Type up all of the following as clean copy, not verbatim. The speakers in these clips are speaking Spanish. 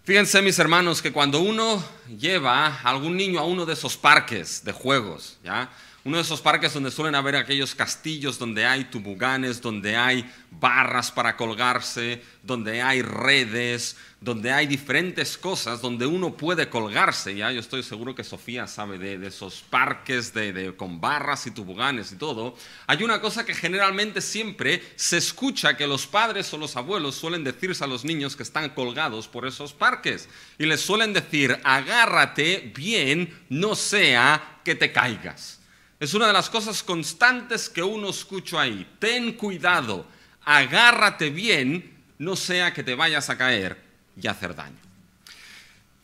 Fíjense, mis hermanos, que cuando uno lleva a algún niño a uno de esos parques de juegos, ¿ya? Uno de esos parques donde suelen haber aquellos castillos, donde hay toboganes, donde hay barras para colgarse, donde hay redes, donde hay diferentes cosas donde uno puede colgarse, ¿ya? Yo estoy seguro que Sofía sabe de esos parques con barras y toboganes y todo. Hay una cosa que generalmente siempre se escucha que los padres o los abuelos suelen decirse a los niños que están colgados por esos parques. Y les suelen decir, agárrate bien, no sea que te caigas. Es una de las cosas constantes que uno escucha ahí. Ten cuidado, agárrate bien, no sea que te vayas a caer y hacer daño.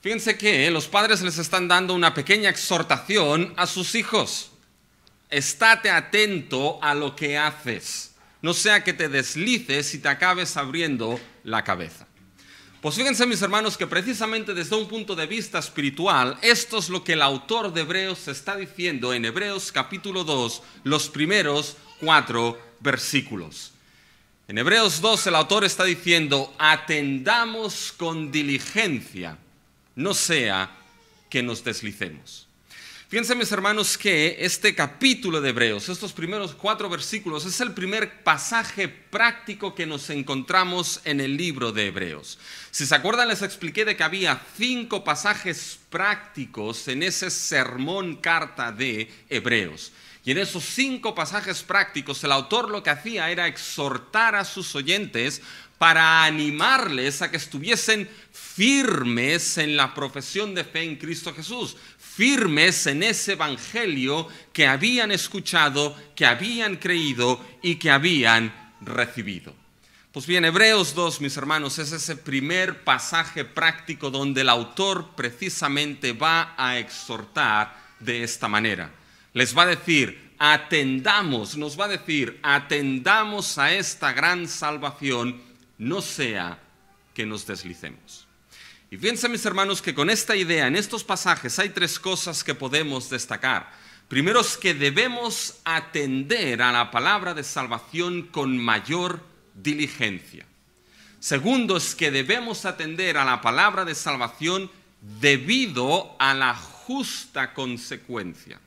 Fíjense que los padres les están dando una pequeña exhortación a sus hijos. Estate atento a lo que haces, no sea que te deslices y te acabes abriendo la cabeza. Pues fíjense, mis hermanos, que precisamente desde un punto de vista espiritual, esto es lo que el autor de Hebreos está diciendo en Hebreos capítulo 2, los primeros 4 versículos. En Hebreos 2 el autor está diciendo, atendamos con diligencia, no sea que nos deslicemos. Fíjense, mis hermanos, que este capítulo de Hebreos, estos primeros 4 versículos, es el primer pasaje práctico que nos encontramos en el libro de Hebreos. Si se acuerdan, les expliqué de que había 5 pasajes prácticos en ese sermón carta de Hebreos. Y en esos 5 pasajes prácticos, el autor lo que hacía era exhortar a sus oyentes para animarles a que estuviesen firmes en la profesión de fe en Cristo Jesús, firmes en ese evangelio que habían escuchado, que habían creído y que habían recibido. Pues bien, Hebreos 2, mis hermanos, es ese primer pasaje práctico donde el autor precisamente va a exhortar de esta manera. Les va a decir, atendamos, nos va a decir, atendamos a esta gran salvación, no sea que nos deslicemos. Y fíjense, mis hermanos, que con esta idea, en estos pasajes, hay 3 cosas que podemos destacar. Primero es que debemos atender a la palabra de salvación con mayor diligencia. Segundo es que debemos atender a la palabra de salvación debido a la justa consecuencia.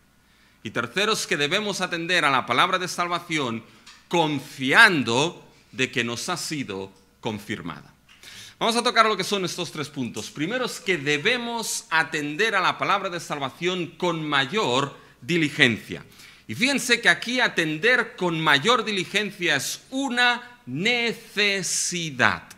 Y tercero es que debemos atender a la palabra de salvación confiando de que nos ha sido confirmada. Vamos a tocar lo que son estos 3 puntos. Primero es que debemos atender a la palabra de salvación con mayor diligencia. Y fíjense que aquí atender con mayor diligencia es una necesidad.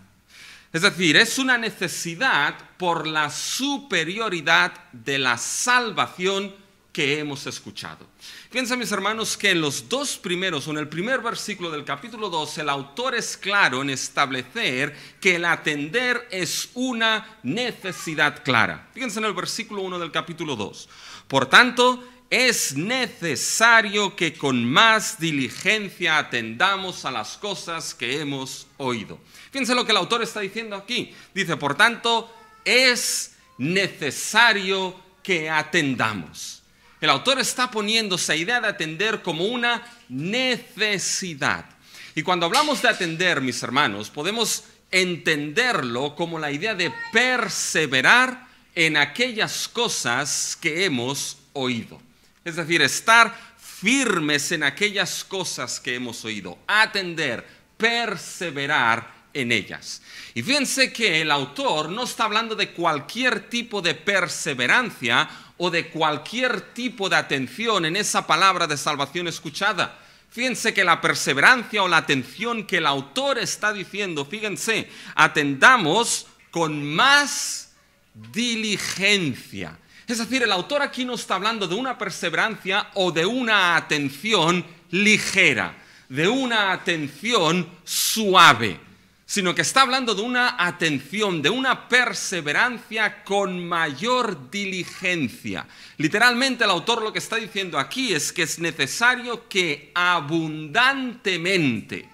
Es decir, es una necesidad por la superioridad de la salvación que hemos escuchado. Fíjense, mis hermanos, que en los 2 primeros, o en el primer versículo del capítulo 2, el autor es claro en establecer que el atender es una necesidad clara. Fíjense en el versículo 1 del capítulo 2. Por tanto, es necesario que con más diligencia atendamos a las cosas que hemos oído. Fíjense lo que el autor está diciendo aquí. Dice, por tanto, es necesario que atendamos. El autor está poniendo esa idea de atender como una necesidad. Y cuando hablamos de atender, mis hermanos, podemos entenderlo como la idea de perseverar en aquellas cosas que hemos oído. Es decir, estar firmes en aquellas cosas que hemos oído. Atender, perseverar en ellas. Y fíjense que el autor no está hablando de cualquier tipo de perseverancia o de cualquier tipo de atención en esa palabra de salvación escuchada. Fíjense que la perseverancia o la atención que el autor está diciendo, fíjense, atendamos con más diligencia. Es decir, el autor aquí no está hablando de una perseverancia o de una atención ligera, de una atención suave, sino que está hablando de una atención, de una perseverancia con mayor diligencia. Literalmente el autor lo que está diciendo aquí es que es necesario que abundantemente,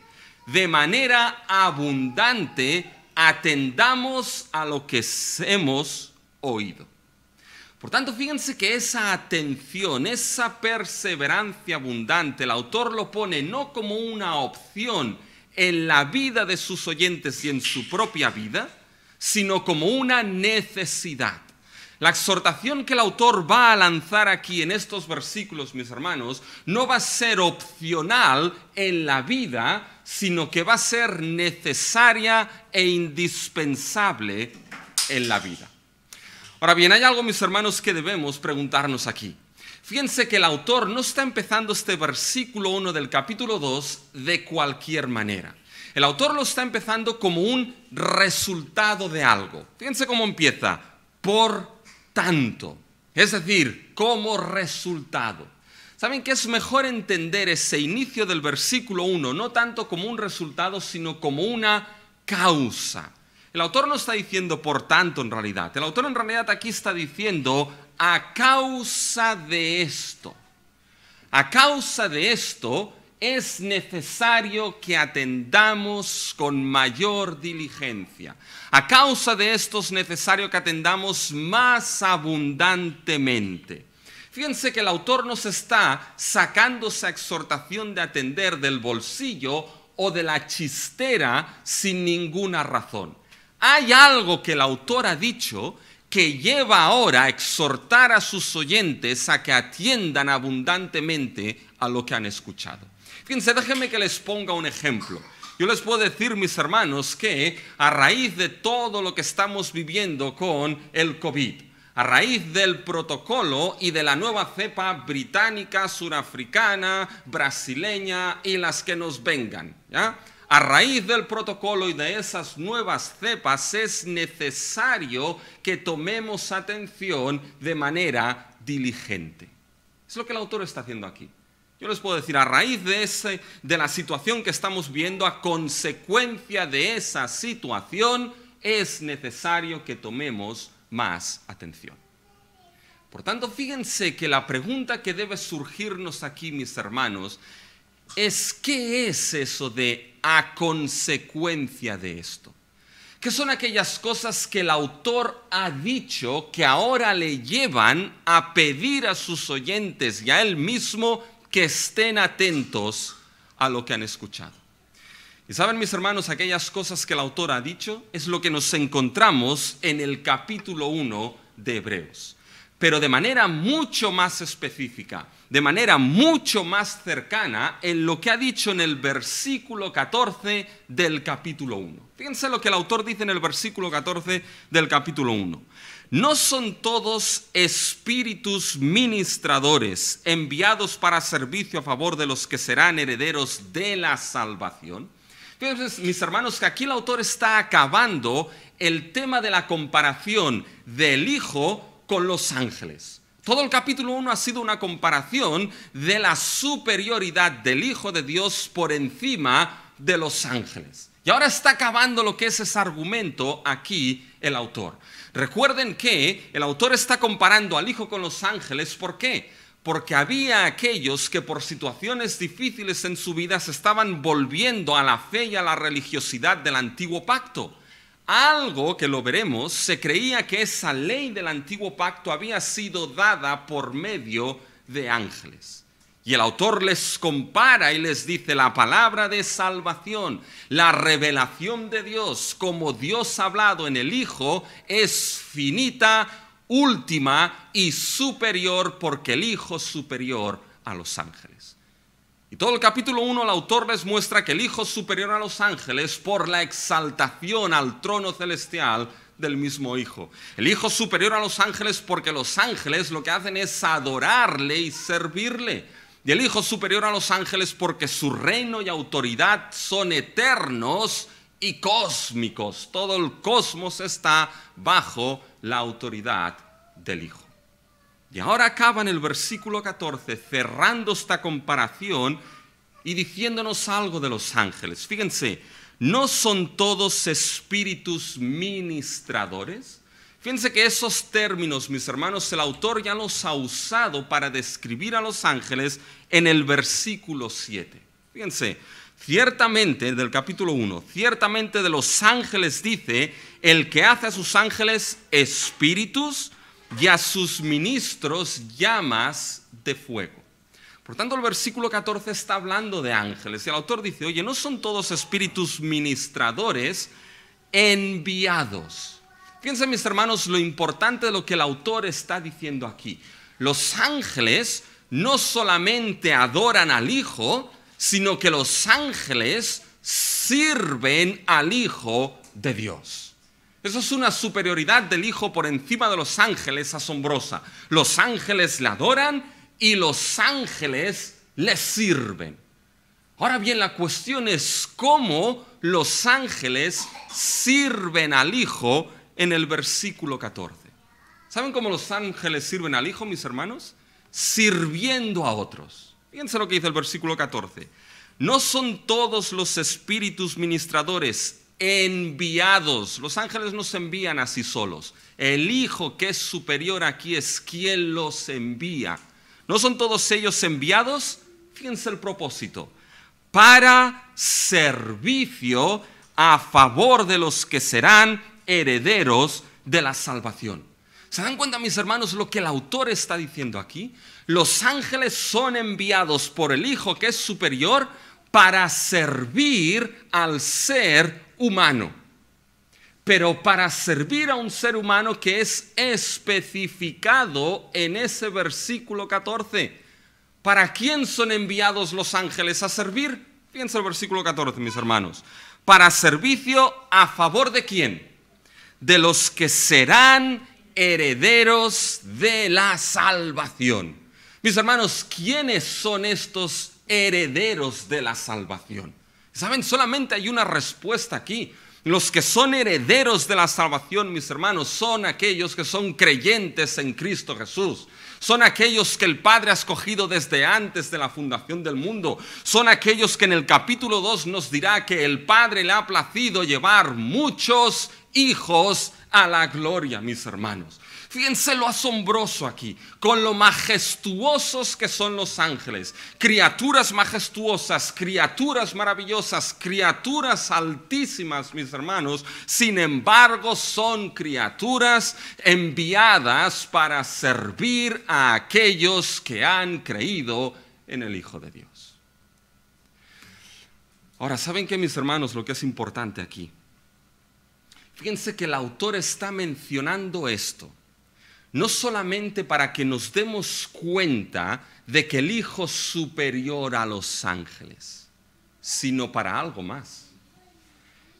de manera abundante, atendamos a lo que hemos oído. Por tanto, fíjense que esa atención, esa perseverancia abundante, el autor lo pone no como una opción en la vida de sus oyentes y en su propia vida, sino como una necesidad. La exhortación que el autor va a lanzar aquí en estos versículos, mis hermanos, no va a ser opcional en la vida, sino que va a ser necesaria e indispensable en la vida. Ahora bien, hay algo, mis hermanos, que debemos preguntarnos aquí. Fíjense que el autor no está empezando este versículo 1 del capítulo 2 de cualquier manera. El autor lo está empezando como un resultado de algo. Fíjense cómo empieza. Por tanto. Es decir, como resultado. ¿Saben que es mejor entender ese inicio del versículo 1 no tanto como un resultado, sino como una causa? El autor no está diciendo por tanto en realidad. El autor en realidad aquí está diciendo a causa de esto. A causa de esto es necesario que atendamos con mayor diligencia. A causa de esto es necesario que atendamos más abundantemente. Fíjense que el autor nos está sacando esa exhortación de atender del bolsillo o de la chistera sin ninguna razón. Hay algo que el autor ha dicho que lleva ahora a exhortar a sus oyentes a que atiendan abundantemente a lo que han escuchado. Fíjense, déjenme que les ponga un ejemplo. Yo les puedo decir, mis hermanos, que a raíz de todo lo que estamos viviendo con el COVID, a raíz del protocolo y de la nueva cepa británica, surafricana, brasileña y las que nos vengan, ¿ya? A raíz del protocolo y de esas nuevas cepas es necesario que tomemos atención de manera diligente. Es lo que el autor está haciendo aquí. Yo les puedo decir, a raíz de la situación que estamos viendo, a consecuencia de esa situación, es necesario que tomemos más atención. Por tanto, fíjense que la pregunta que debe surgirnos aquí, mis hermanos, es ¿qué es eso de a consecuencia de esto? ¿Qué son aquellas cosas que el autor ha dicho que ahora le llevan a pedir a sus oyentes y a él mismo que estén atentos a lo que han escuchado? Y saben, mis hermanos, aquellas cosas que el autor ha dicho es lo que nos encontramos en el capítulo 1 de Hebreos, pero de manera mucho más específica, de manera mucho más cercana en lo que ha dicho en el versículo 14 del capítulo 1. Fíjense lo que el autor dice en el versículo 14 del capítulo 1. ¿No son todos espíritus ministradores enviados para servicio a favor de los que serán herederos de la salvación? Fíjense, mis hermanos, que aquí el autor está acabando el tema de la comparación del Hijo con los ángeles. Todo el capítulo 1 ha sido una comparación de la superioridad del Hijo de Dios por encima de los ángeles. Y ahora está acabando lo que es ese argumento aquí el autor. Recuerden que el autor está comparando al Hijo con los ángeles. ¿Por qué? Porque había aquellos que por situaciones difíciles en su vida se estaban volviendo a la fe y a la religiosidad del antiguo pacto. Algo que lo veremos, se creía que esa ley del antiguo pacto había sido dada por medio de ángeles. Y el autor les compara y les dice la palabra de salvación, la revelación de Dios, como Dios ha hablado en el Hijo, es finita, última y superior, porque el Hijo es superior a los ángeles. Y todo el capítulo 1 el autor les muestra que el Hijo es superior a los ángeles por la exaltación al trono celestial del mismo Hijo. El Hijo es superior a los ángeles porque los ángeles lo que hacen es adorarle y servirle. Y el Hijo es superior a los ángeles porque su reino y autoridad son eternos y cósmicos. Todo el cosmos está bajo la autoridad del Hijo. Y ahora acaba en el versículo 14 cerrando esta comparación y diciéndonos algo de los ángeles. Fíjense, ¿no son todos espíritus ministradores? Fíjense que esos términos, mis hermanos, el autor ya los ha usado para describir a los ángeles en el versículo 7. Fíjense, ciertamente, del capítulo 1, ciertamente de los ángeles dice, el que hace a sus ángeles espíritus y a sus ministros llamas de fuego. Por tanto, el versículo 14 está hablando de ángeles. Y el autor dice, oye, ¿no son todos espíritus ministradores enviados. Fíjense, mis hermanos, lo importante de lo que el autor está diciendo aquí. Los ángeles no solamente adoran al Hijo, sino que los ángeles sirven al Hijo de Dios. Eso es una superioridad del Hijo por encima de los ángeles asombrosa. Los ángeles le adoran y los ángeles le sirven. Ahora bien, la cuestión es cómo los ángeles sirven al Hijo en el versículo 14. ¿Saben cómo los ángeles sirven al Hijo, mis hermanos? Sirviendo a otros. Fíjense lo que dice el versículo 14. No son todos los espíritus ministradores enviados. Los ángeles no se envían así solos. El Hijo, que es superior aquí, es quien los envía. ¿No son todos ellos enviados? Fíjense el propósito. Para servicio a favor de los que serán herederos de la salvación. ¿Se dan cuenta, mis hermanos, lo que el autor está diciendo aquí? Los ángeles son enviados por el Hijo, que es superior, para servir al ser humano. Pero para servir a un ser humano que es especificado en ese versículo 14. ¿Para quién son enviados los ángeles a servir? Fíjense el versículo 14, mis hermanos. Para servicio a favor de quién? De los que serán herederos de la salvación. Mis hermanos, ¿quiénes son estos herederos de la salvación? ¿Saben? Solamente hay una respuesta aquí. Los que son herederos de la salvación, mis hermanos, son aquellos que son creyentes en Cristo Jesús. Son aquellos que el Padre ha escogido desde antes de la fundación del mundo. Son aquellos que en el capítulo 2 nos dirá que el Padre le ha placido llevar muchos hijos a la gloria, mis hermanos. Fíjense lo asombroso aquí, con lo majestuosos que son los ángeles. Criaturas majestuosas, criaturas maravillosas, criaturas altísimas, mis hermanos. Sin embargo, son criaturas enviadas para servir a aquellos que han creído en el Hijo de Dios. Ahora, ¿saben qué, mis hermanos? Lo que es importante aquí. Fíjense que el autor está mencionando esto. No solamente para que nos demos cuenta de que el Hijo es superior a los ángeles, sino para algo más.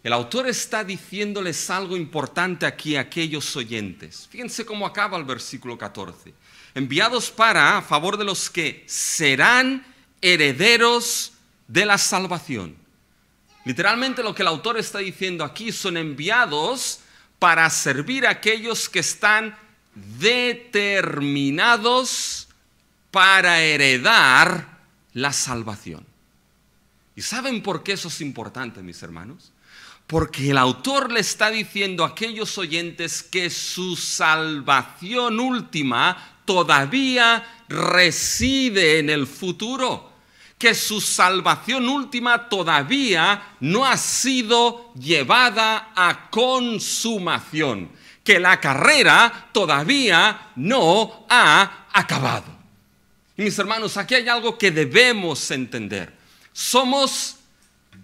El autor está diciéndoles algo importante aquí a aquellos oyentes. Fíjense cómo acaba el versículo 14. Enviados a favor de los que serán herederos de la salvación. Literalmente lo que el autor está diciendo aquí son enviados para servir a aquellos que están determinados para heredar la salvación. ¿Y saben por qué eso es importante, mis hermanos? Porque el autor le está diciendo a aquellos oyentes que su salvación última todavía reside en el futuro. Que su salvación última todavía no ha sido llevada a consumación. Que la carrera todavía no ha acabado. Y mis hermanos, aquí hay algo que debemos entender. Somos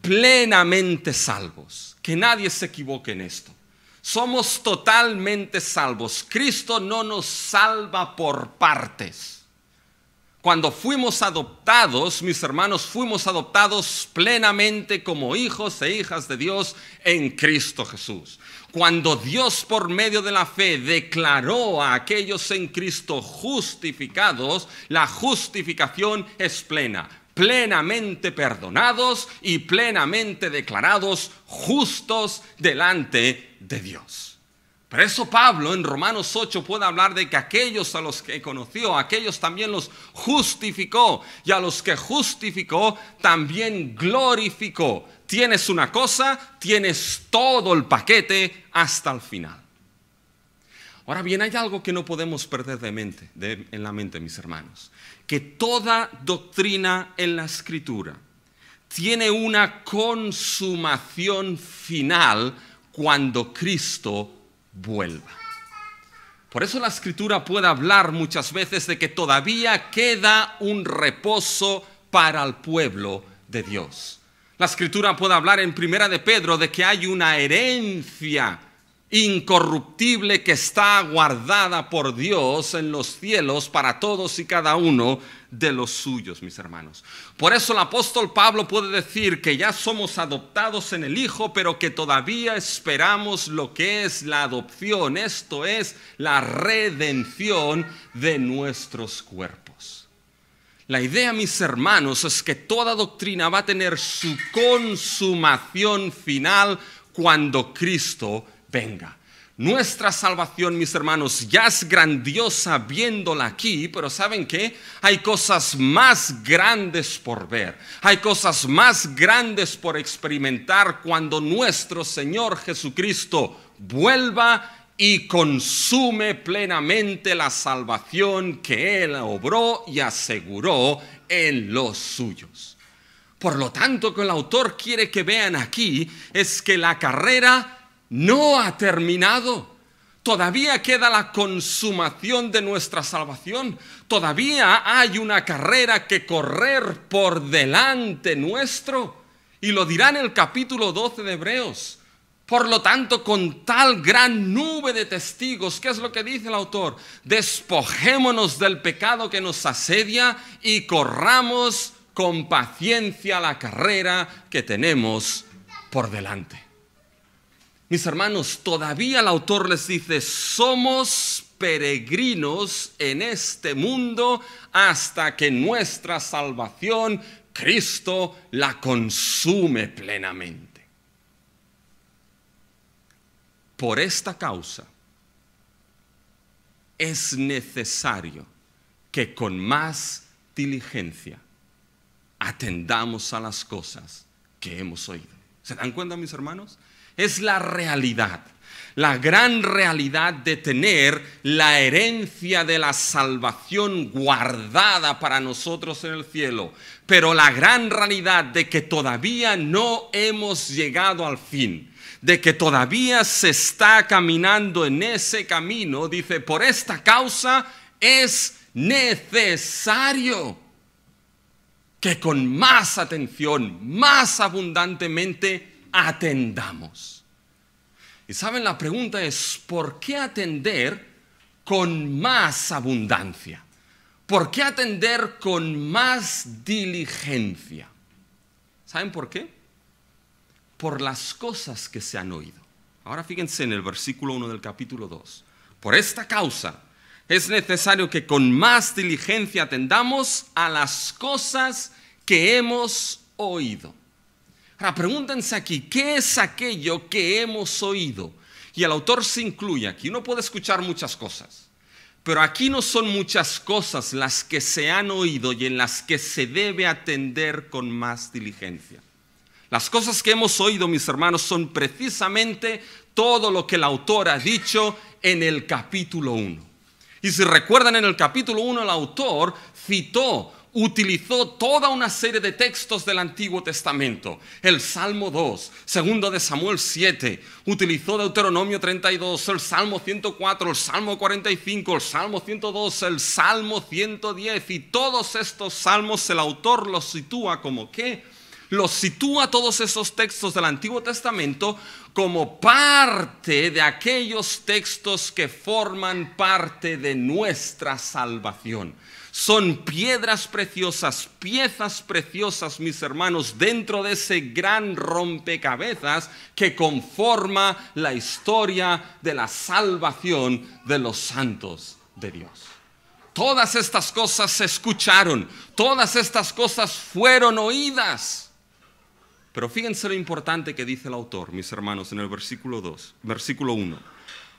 plenamente salvos. Que nadie se equivoque en esto. Somos totalmente salvos. Cristo no nos salva por partes. Cuando fuimos adoptados, mis hermanos, fuimos adoptados plenamente como hijos e hijas de Dios en Cristo Jesús. Cuando Dios por medio de la fe declaró a aquellos en Cristo justificados, la justificación es plena. Plenamente perdonados y plenamente declarados justos delante de Dios. Por eso Pablo en Romanos 8 puede hablar de que aquellos a los que conoció, aquellos también los justificó, y a los que justificó también glorificó. Tienes una cosa, tienes todo el paquete hasta el final. Ahora bien, hay algo que no podemos perder en la mente, mis hermanos. Que toda doctrina en la Escritura tiene una consumación final cuando Cristo vuelva. Por eso la Escritura puede hablar muchas veces de que todavía queda un reposo para el pueblo de Dios. La Escritura puede hablar en Primera de Pedro de que hay una herencia incorruptible que está guardada por Dios en los cielos para todos y cada uno de los suyos, mis hermanos. Por eso el apóstol Pablo puede decir que ya somos adoptados en el Hijo, pero que todavía esperamos lo que es la adopción, esto es la redención de nuestros cuerpos. La idea, mis hermanos, es que toda doctrina va a tener su consumación final cuando Cristo venga. Nuestra salvación, mis hermanos, ya es grandiosa viéndola aquí, pero ¿saben qué? Hay cosas más grandes por ver. Hay cosas más grandes por experimentar cuando nuestro Señor Jesucristo vuelva y consume plenamente la salvación que Él obró y aseguró en los suyos. Por lo tanto, que el autor quiere que vean aquí es que la carrera no ha terminado. Todavía queda la consumación de nuestra salvación. Todavía hay una carrera que correr por delante nuestro. Y lo dirá en el capítulo 12 de Hebreos. Por lo tanto, con tal gran nube de testigos, ¿qué es lo que dice el autor? Despojémonos del pecado que nos asedia y corramos con paciencia la carrera que tenemos por delante. Mis hermanos, todavía el autor les dice, somos peregrinos en este mundo hasta que nuestra salvación, Cristo, la consume plenamente. Por esta causa, es necesario que con más diligencia atendamos a las cosas que hemos oído. ¿Se dan cuenta, mis hermanos? Es la realidad, la gran realidad de tener la herencia de la salvación guardada para nosotros en el cielo, pero la gran realidad de que todavía no hemos llegado al fin, de que todavía se está caminando en ese camino. Dice, por esta causa es necesario que con más atención, más abundantemente atendamos. Y saben, la pregunta es, ¿por qué atender con más abundancia? ¿Por qué atender con más diligencia? ¿Saben por qué? Por las cosas que se han oído. Ahora fíjense en el versículo 1 del capítulo 2. Por esta causa es necesario que con más diligencia atendamos a las cosas que hemos oído. Ahora pregúntense aquí, ¿qué es aquello que hemos oído? Y el autor se incluye aquí. Uno puede escuchar muchas cosas, pero aquí no son muchas cosas las que se han oído y en las que se debe atender con más diligencia. Las cosas que hemos oído, mis hermanos, son precisamente todo lo que el autor ha dicho en el capítulo 1. Y si recuerdan, en el capítulo 1 el autor utilizó toda una serie de textos del Antiguo Testamento. El Salmo 2, segundo de Samuel 7, utilizó Deuteronomio 32, el Salmo 104, el Salmo 45, el Salmo 102, el Salmo 110. Y todos estos salmos el autor los sitúa como ¿qué? Los sitúa todos esos textos del Antiguo Testamento como parte de aquellos textos que forman parte de nuestra salvación. Son piedras preciosas, piezas preciosas, mis hermanos, dentro de ese gran rompecabezas que conforma la historia de la salvación de los santos de Dios. Todas estas cosas se escucharon, todas estas cosas fueron oídas. Pero fíjense lo importante que dice el autor, mis hermanos, en el versículo 1.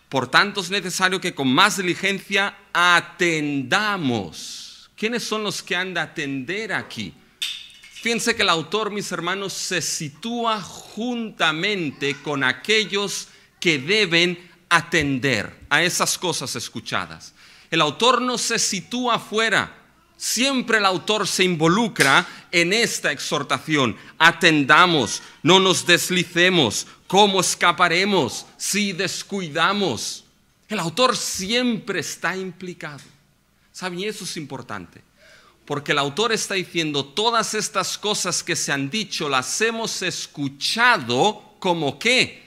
Por tanto es necesario que con más diligencia atendamos. ¿Quiénes son los que han de atender aquí? Fíjense que el autor, mis hermanos, se sitúa juntamente con aquellos que deben atender a esas cosas escuchadas. El autor no se sitúa afuera. Siempre el autor se involucra en esta exhortación. Atendamos, no nos deslicemos. ¿Cómo escaparemos si descuidamos? El autor siempre está implicado. ¿Saben? Y eso es importante. Porque el autor está diciendo, todas estas cosas que se han dicho las hemos escuchado como ¿qué?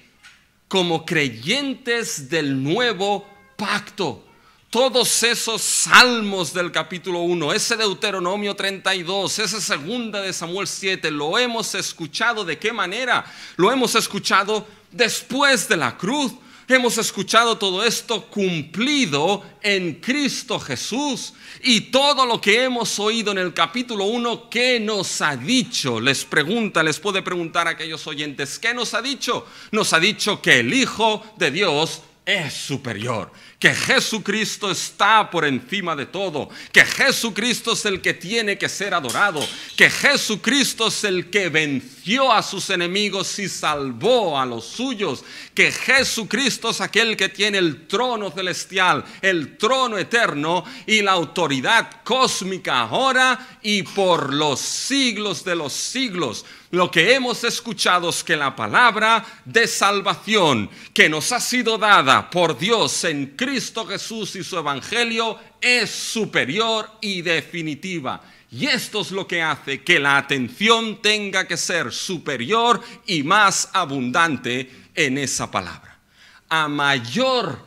Como creyentes del nuevo pacto. Todos esos salmos del capítulo 1, ese Deuteronomio 32, ese segunda de Samuel 7, lo hemos escuchado. ¿De qué manera? Lo hemos escuchado después de la cruz. Hemos escuchado todo esto cumplido en Cristo Jesús. Y todo lo que hemos oído en el capítulo 1, ¿qué nos ha dicho? Les puede preguntar a aquellos oyentes, ¿qué nos ha dicho? Nos ha dicho que el Hijo de Dios es superior, que Jesucristo está por encima de todo, que Jesucristo es el que tiene que ser adorado, que Jesucristo es el que venció a sus enemigos y salvó a los suyos, que Jesucristo es aquel que tiene el trono celestial, el trono eterno y la autoridad cósmica ahora y por los siglos de los siglos. Lo que hemos escuchado es que la palabra de salvación que nos ha sido dada por Dios en Cristo Jesús y su evangelio es superior y definitiva. Y esto es lo que hace que la atención tenga que ser superior y más abundante en esa palabra. A mayor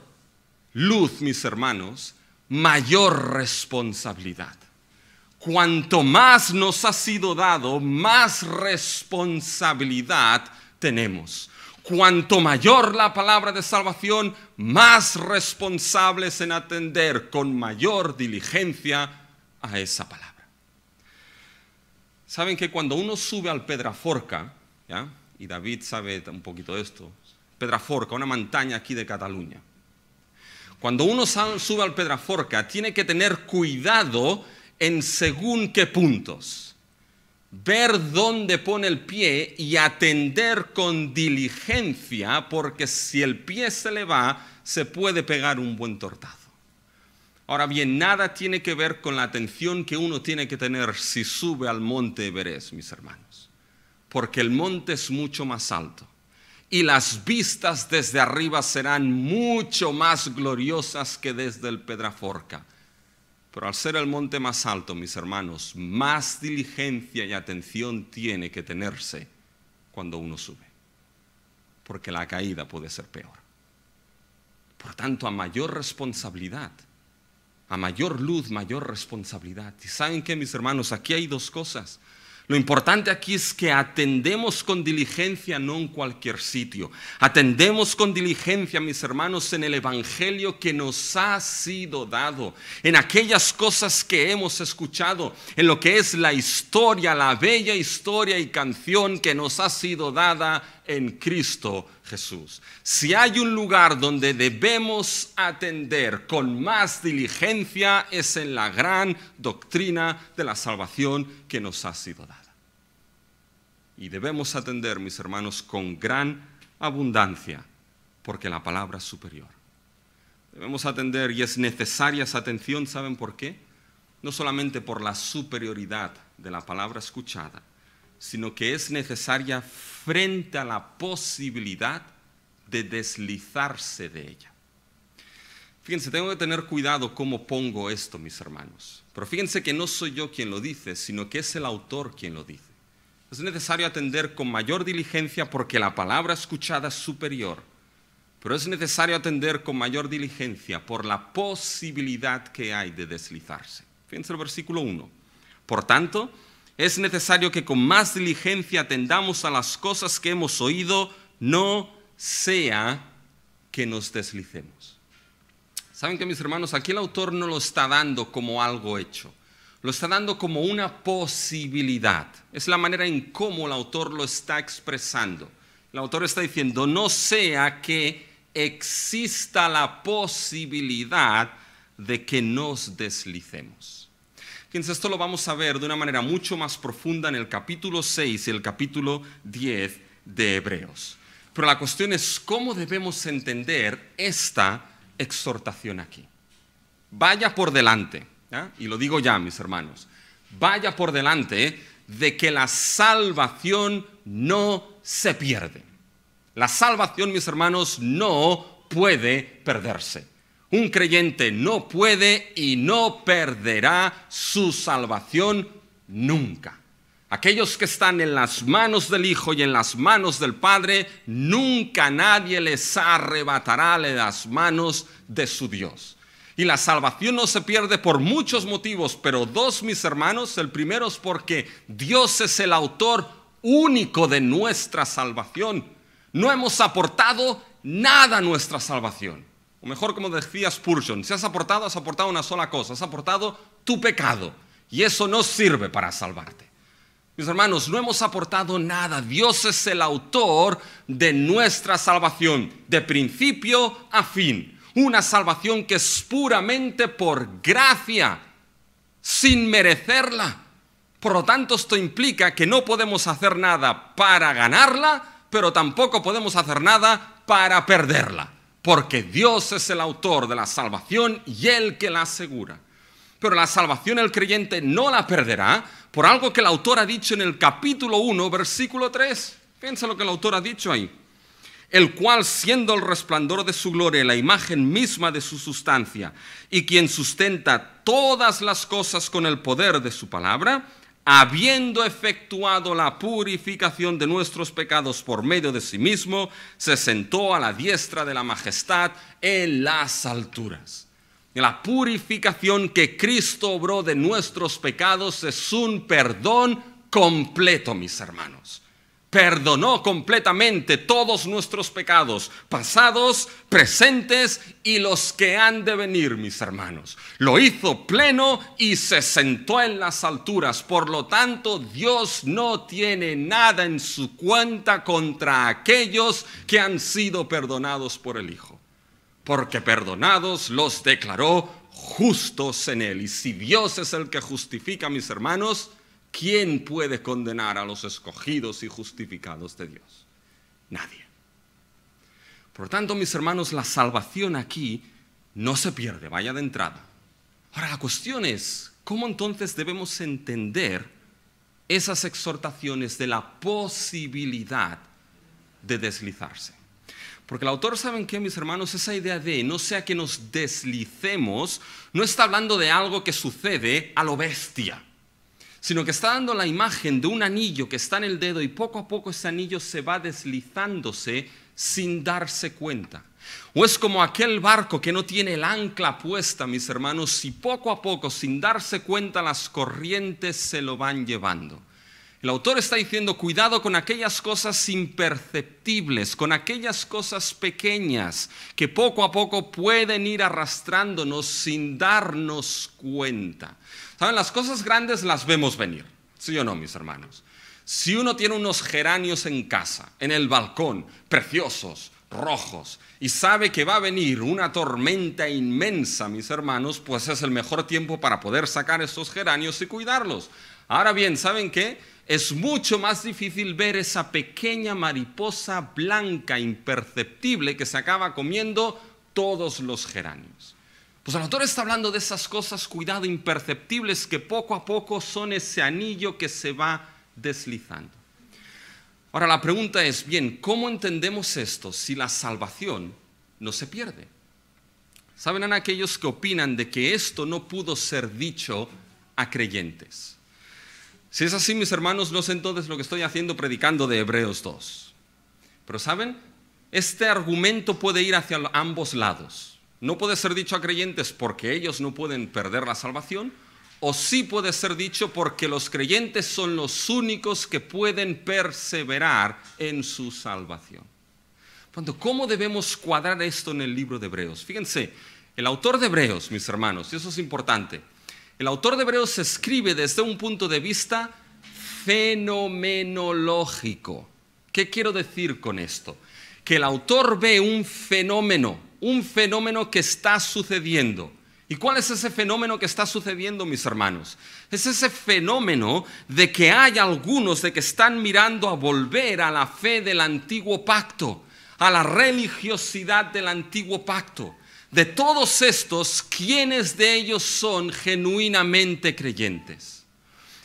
luz, mis hermanos, mayor responsabilidad. Cuanto más nos ha sido dado, más responsabilidad tenemos. Cuanto mayor la palabra de salvación, más responsables en atender con mayor diligencia a esa palabra. Saben que cuando uno sube al Pedraforca, ¿ya? Y David sabe un poquito de esto, Pedraforca, una montaña aquí de Cataluña. Cuando uno sube al Pedraforca, tiene que tener cuidado en según qué puntos, ver dónde pone el pie y atender con diligencia, porque si el pie se le va, se puede pegar un buen tortazo. Ahora bien, nada tiene que ver con la atención que uno tiene que tener si sube al monte Everest, mis hermanos, porque el monte es mucho más alto y las vistas desde arriba serán mucho más gloriosas que desde el Pedraforca. Pero al ser el monte más alto, mis hermanos, más diligencia y atención tiene que tenerse cuando uno sube, porque la caída puede ser peor. Por tanto, a mayor responsabilidad, a mayor luz, mayor responsabilidad. ¿Y saben qué, mis hermanos? Aquí hay dos cosas. Lo importante aquí es que atendemos con diligencia, no en cualquier sitio. Atendemos con diligencia, mis hermanos, en el evangelio que nos ha sido dado, en aquellas cosas que hemos escuchado, en lo que es la historia, la bella historia y canción que nos ha sido dada en Cristo Jesús. Si hay un lugar donde debemos atender con más diligencia, es en la gran doctrina de la salvación que nos ha sido dada. Y debemos atender, mis hermanos, con gran abundancia, porque la palabra es superior. Debemos atender, y es necesaria esa atención, ¿saben por qué? No solamente por la superioridad de la palabra escuchada, sino que es necesaria frente a la posibilidad de deslizarse de ella. Fíjense, tengo que tener cuidado cómo pongo esto, mis hermanos. Pero fíjense que no soy yo quien lo dice, sino que es el autor quien lo dice. Es necesario atender con mayor diligencia porque la palabra escuchada es superior. Pero es necesario atender con mayor diligencia por la posibilidad que hay de deslizarse. Fíjense el versículo 1. Por tanto, es necesario que con más diligencia atendamos a las cosas que hemos oído, no sea que nos deslicemos. ¿Saben qué, mis hermanos? Aquí el autor no lo está dando como algo hecho. Lo está dando como una posibilidad. Es la manera en cómo el autor lo está expresando. El autor está diciendo, no sea que exista la posibilidad de que nos deslicemos. Fíjense, esto lo vamos a ver de una manera mucho más profunda en el capítulo 6 y el capítulo 10 de Hebreos. Pero la cuestión es cómo debemos entender esta exhortación aquí. Vaya por delante, ¿ya? Y lo digo ya, mis hermanos, vaya por delante de que la salvación no se pierde. La salvación, mis hermanos, no puede perderse. Un creyente no puede y no perderá su salvación nunca. Aquellos que están en las manos del Hijo y en las manos del Padre, nunca nadie les arrebatará de las manos de su Dios. Y la salvación no se pierde por muchos motivos, pero dos, mis hermanos. El primero es porque Dios es el autor único de nuestra salvación. No hemos aportado nada a nuestra salvación. O mejor, como decía Spurgeon, si has aportado una sola cosa, has aportado tu pecado. Y eso no sirve para salvarte. Mis hermanos, no hemos aportado nada. Dios es el autor de nuestra salvación, de principio a fin. Una salvación que es puramente por gracia, sin merecerla. Por lo tanto, esto implica que no podemos hacer nada para ganarla, pero tampoco podemos hacer nada para perderla. Porque Dios es el autor de la salvación y Él que la asegura. Pero la salvación el creyente no la perderá por algo que el autor ha dicho en el capítulo 1, versículo 3. Fíjense lo que el autor ha dicho ahí. El cual, siendo el resplandor de su gloria, la imagen misma de su sustancia, y quien sustenta todas las cosas con el poder de su palabra, habiendo efectuado la purificación de nuestros pecados por medio de sí mismo, se sentó a la diestra de la majestad en las alturas. La purificación que Cristo obró de nuestros pecados es un perdón completo, mis hermanos. Perdonó completamente todos nuestros pecados, pasados, presentes y los que han de venir, mis hermanos. Lo hizo pleno y se sentó en las alturas. Por lo tanto, Dios no tiene nada en su cuenta contra aquellos que han sido perdonados por el Hijo. Porque perdonados los declaró justos en Él. Y si Dios es el que justifica, mis hermanos, ¿quién puede condenar a los escogidos y justificados de Dios? Nadie. Por lo tanto, mis hermanos, la salvación aquí no se pierde, vaya de entrada. Ahora, la cuestión es, ¿cómo entonces debemos entender esas exhortaciones de la posibilidad de deslizarse? Porque el autor, ¿saben qué, mis hermanos? Esa idea de no sea que nos deslicemos, no está hablando de algo que sucede a lo bestia, sino que está dando la imagen de un anillo que está en el dedo y poco a poco ese anillo se va deslizándose sin darse cuenta. O es como aquel barco que no tiene el ancla puesta, mis hermanos, y poco a poco, sin darse cuenta, las corrientes se lo van llevando. El autor está diciendo, cuidado con aquellas cosas imperceptibles, con aquellas cosas pequeñas que poco a poco pueden ir arrastrándonos sin darnos cuenta. ¿Saben? Las cosas grandes las vemos venir, ¿sí o no, mis hermanos? Si uno tiene unos geranios en casa, en el balcón, preciosos, rojos, y sabe que va a venir una tormenta inmensa, mis hermanos, pues es el mejor tiempo para poder sacar esos geranios y cuidarlos. Ahora bien, ¿saben qué? Es mucho más difícil ver esa pequeña mariposa blanca imperceptible que se acaba comiendo todos los geranios. Pues el autor está hablando de esas cosas, cuidado, imperceptibles que poco a poco son ese anillo que se va deslizando. Ahora la pregunta es, bien, ¿cómo entendemos esto si la salvación no se pierde? ¿Saben aquellos que opinan de que esto no pudo ser dicho a creyentes? Si es así, mis hermanos, no sé entonces lo que estoy haciendo predicando de Hebreos 2. Pero ¿saben? Este argumento puede ir hacia ambos lados. No puede ser dicho a creyentes porque ellos no pueden perder la salvación, o sí puede ser dicho porque los creyentes son los únicos que pueden perseverar en su salvación. ¿Cómo debemos cuadrar esto en el libro de Hebreos? Fíjense, el autor de Hebreos, mis hermanos, y eso es importante, el autor de Hebreos escribe desde un punto de vista fenomenológico. ¿Qué quiero decir con esto? Que el autor ve un fenómeno que está sucediendo. ¿Y cuál es ese fenómeno que está sucediendo, mis hermanos? Es ese fenómeno de que hay algunos de que están mirando a volver a la fe del antiguo pacto, a la religiosidad del antiguo pacto. De todos estos, ¿quiénes de ellos son genuinamente creyentes?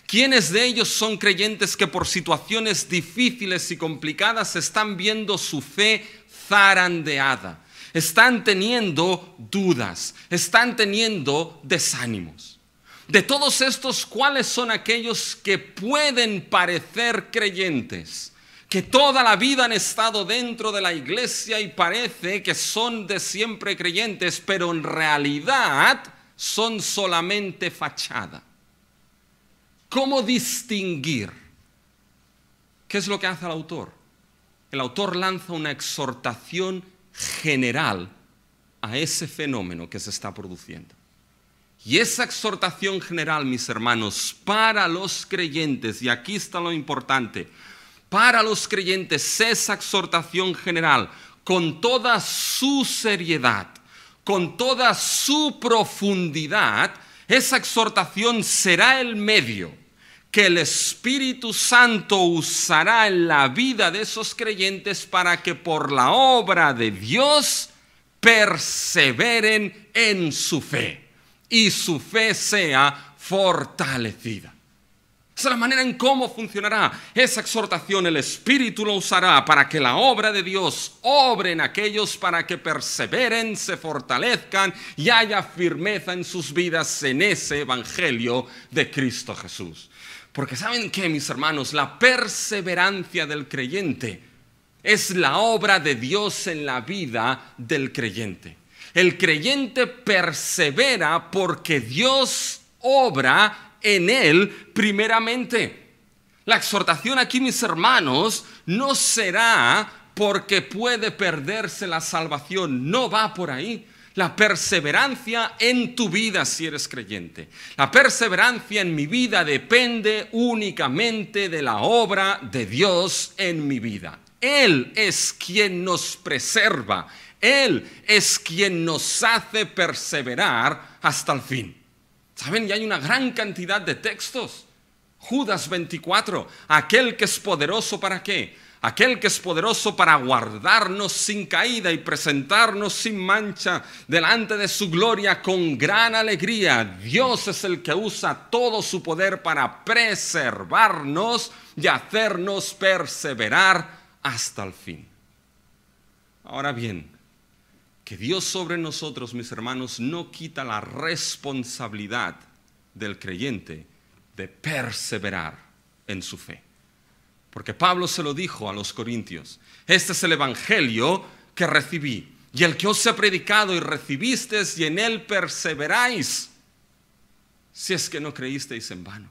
¿Quiénes de ellos son creyentes que por situaciones difíciles y complicadas están viendo su fe zarandeada? están teniendo dudas, están teniendo desánimos. De todos estos, ¿cuáles son aquellos que pueden parecer creyentes? Que toda la vida han estado dentro de la iglesia y parece que son de siempre creyentes, pero en realidad son solamente fachada. ¿Cómo distinguir? ¿Qué es lo que hace el autor? El autor lanza una exhortación general a ese fenómeno que se está produciendo. Y esa exhortación general, mis hermanos, para los creyentes, y aquí está lo importante, para los creyentes esa exhortación general, con toda su seriedad, con toda su profundidad, esa exhortación será el medio que el Espíritu Santo usará en la vida de esos creyentes para que por la obra de Dios perseveren en su fe y su fe sea fortalecida. Esa es la manera en cómo funcionará esa exhortación. El Espíritu lo usará para que la obra de Dios obre en aquellos para que perseveren, se fortalezcan y haya firmeza en sus vidas en ese Evangelio de Cristo Jesús. Porque ¿saben qué, mis hermanos? La perseverancia del creyente es la obra de Dios en la vida del creyente. El creyente persevera porque Dios obra en él primeramente. La exhortación aquí, mis hermanos, no será porque puede perderse la salvación. No va por ahí. La perseverancia en tu vida si eres creyente. La perseverancia en mi vida depende únicamente de la obra de Dios en mi vida. Él es quien nos preserva. Él es quien nos hace perseverar hasta el fin. ¿Saben? Y hay una gran cantidad de textos. Judas 24, aquel que es poderoso ¿para qué? Aquel que es poderoso para guardarnos sin caída y presentarnos sin mancha delante de su gloria con gran alegría. Dios es el que usa todo su poder para preservarnos y hacernos perseverar hasta el fin. Ahora bien, que Dios sobre nosotros, mis hermanos, no quita la responsabilidad del creyente de perseverar en su fe. Porque Pablo se lo dijo a los corintios: este es el evangelio que recibí, y el que os he predicado y recibisteis y en él perseveráis, si es que no creísteis en vano.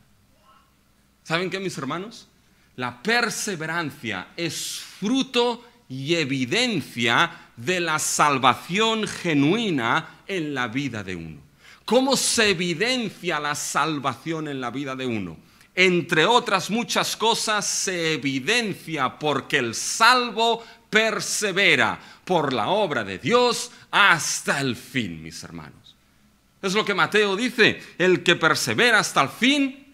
¿Saben qué, mis hermanos? La perseverancia es fruto y evidencia de la salvación genuina en la vida de uno. ¿Cómo se evidencia la salvación en la vida de uno? Entre otras muchas cosas, se evidencia porque el salvo persevera por la obra de Dios hasta el fin, mis hermanos. Es lo que Mateo dice: el que persevera hasta el fin,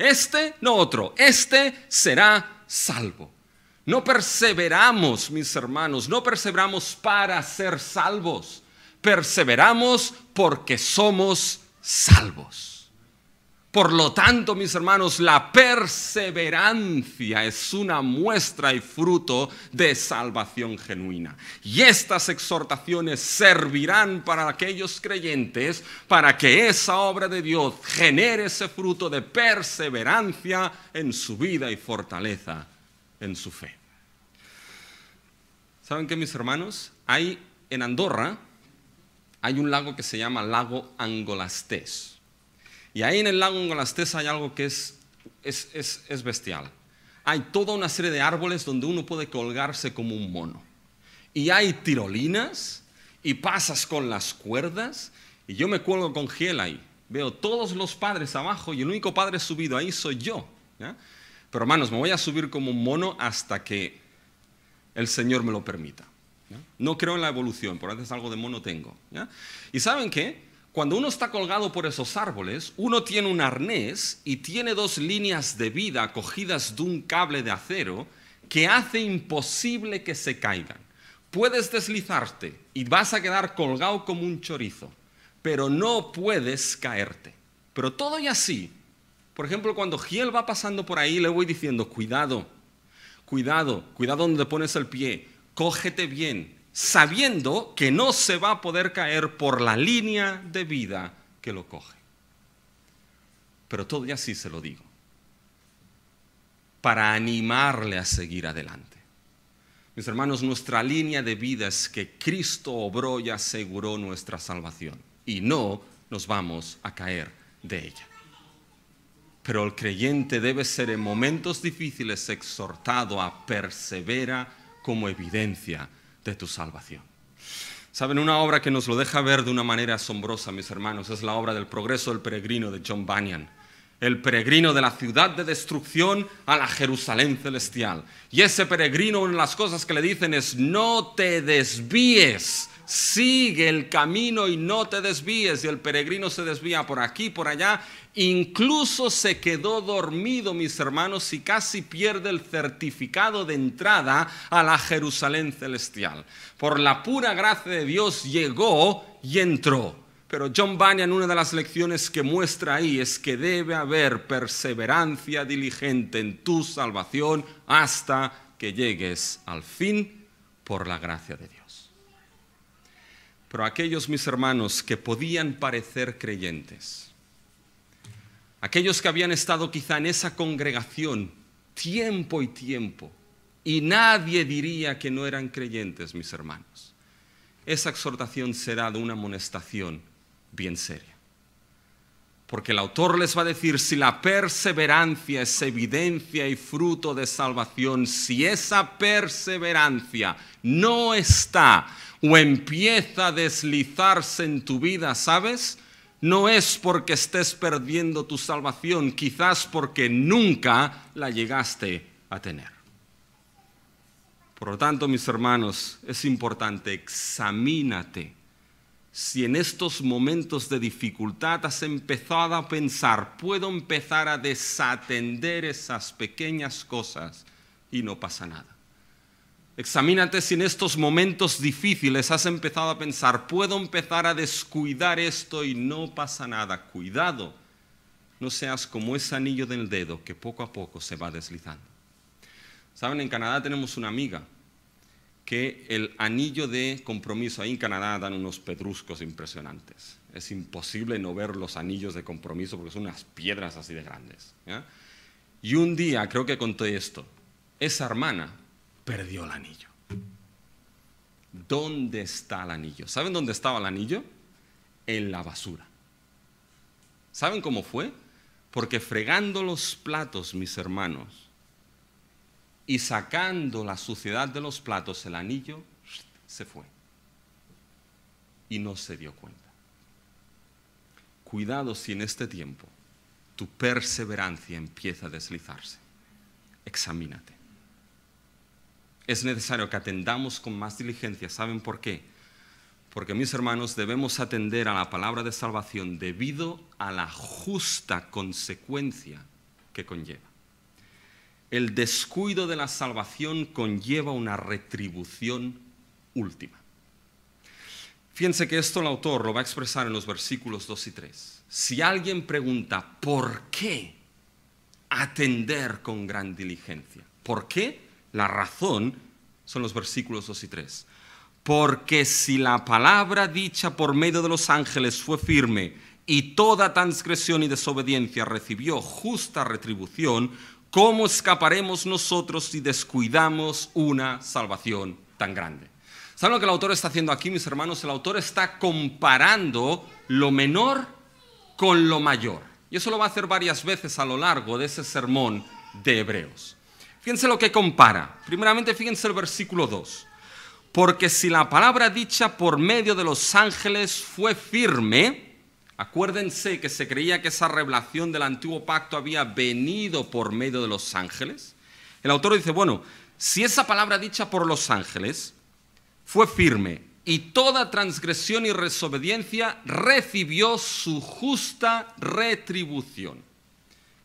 no otro, será salvo. No perseveramos, mis hermanos, no perseveramos para ser salvos. Perseveramos porque somos salvos. Por lo tanto, mis hermanos, la perseverancia es una muestra y fruto de salvación genuina. Y estas exhortaciones servirán para aquellos creyentes para que esa obra de Dios genere ese fruto de perseverancia en su vida y fortaleza en su fe. ¿Saben qué, mis hermanos? En Andorra hay un lago que se llama Lago Angolastés. Y ahí en el lago Angolastés hay algo que es bestial. Hay toda una serie de árboles donde uno puede colgarse como un mono. Y hay tirolinas y pasas con las cuerdas. Y yo me cuelgo con Giel ahí. Veo todos los padres abajo y el único padre subido ahí soy yo, ¿ya? Pero hermanos, me voy a subir como un mono hasta que el Señor me lo permita, ¿ya? No creo en la evolución, por veces algo de mono tengo, ¿ya? ¿Y saben qué? Cuando uno está colgado por esos árboles, uno tiene un arnés y tiene dos líneas de vida cogidas de un cable de acero que hace imposible que se caigan. Puedes deslizarte y vas a quedar colgado como un chorizo, pero no puedes caerte. Pero todo y así, por ejemplo, cuando Giel va pasando por ahí, le voy diciendo: cuidado, cuidado, cuidado donde pones el pie, cógete bien, sabiendo que no se va a poder caer por la línea de vida que lo coge. Pero todo ya sí se lo digo, para animarle a seguir adelante. Mis hermanos, nuestra línea de vida es que Cristo obró y aseguró nuestra salvación y no nos vamos a caer de ella. Pero el creyente debe ser en momentos difíciles exhortado a perseverar como evidencia de tu salvación. Saben, una obra que nos lo deja ver de una manera asombrosa, mis hermanos, es la obra del Progreso del Peregrino de John Bunyan. El peregrino de la ciudad de destrucción a la Jerusalén celestial. Y ese peregrino, una de las cosas que le dicen es: no te desvíes, sigue el camino y no te desvíes. Y el peregrino se desvía por aquí, por allá, incluso se quedó dormido, mis hermanos, y casi pierde el certificado de entrada a la Jerusalén celestial. Por la pura gracia de Dios llegó y entró. Pero John Bunyan, una de las lecciones que muestra ahí es que debe haber perseverancia diligente en tu salvación hasta que llegues al fin por la gracia de Dios. Pero aquellos, mis hermanos, que podían parecer creyentes, aquellos que habían estado quizá en esa congregación tiempo y tiempo, y nadie diría que no eran creyentes, mis hermanos, esa exhortación será de una amonestación bien seria. Porque el autor les va a decir: si la perseverancia es evidencia y fruto de salvación, si esa perseverancia no está o empieza a deslizarse en tu vida, ¿sabes? No es porque estés perdiendo tu salvación, quizás porque nunca la llegaste a tener. Por lo tanto, mis hermanos, es importante, examínate. Si en estos momentos de dificultad has empezado a pensar: puedo empezar a desatender esas pequeñas cosas y no pasa nada. Examínate si en estos momentos difíciles has empezado a pensar: puedo empezar a descuidar esto y no pasa nada. Cuidado, no seas como ese anillo del dedo que poco a poco se va deslizando. Saben, en Canadá tenemos una amiga que el anillo de compromiso, ahí en Canadá dan unos pedruscos impresionantes. Es imposible no ver los anillos de compromiso porque son unas piedras así de grandes, ¿ya? Y un día, creo que conté esto, esa hermana perdió el anillo. ¿Dónde está el anillo? ¿Saben dónde estaba el anillo? En la basura. ¿Saben cómo fue? Porque fregando los platos, mis hermanos, y sacando la suciedad de los platos, el anillo se fue. Y no se dio cuenta. Cuidado si en este tiempo tu perseverancia empieza a deslizarse. Examínate. Es necesario que atendamos con más diligencia. ¿Saben por qué? Porque, mis hermanos, debemos atender a la palabra de salvación debido a la justa consecuencia que conlleva. El descuido de la salvación conlleva una retribución última. Fíjense que esto el autor lo va a expresar en los versículos 2 y 3. Si alguien pregunta, ¿por qué atender con gran diligencia? ¿Por qué? La razón son los versículos 2 y 3. Porque si la palabra dicha por medio de los ángeles fue firme y toda transgresión y desobediencia recibió justa retribución, ¿cómo escaparemos nosotros si descuidamos una salvación tan grande? ¿Saben lo que el autor está haciendo aquí, mis hermanos? El autor está comparando lo menor con lo mayor. Y eso lo va a hacer varias veces a lo largo de ese sermón de Hebreos. Fíjense lo que compara. Primeramente, fíjense el versículo 2. Porque si la palabra dicha por medio de los ángeles fue firme. Acuérdense que se creía que esa revelación del antiguo pacto había venido por medio de los ángeles. El autor dice, bueno, si esa palabra dicha por los ángeles fue firme y toda transgresión y desobediencia recibió su justa retribución.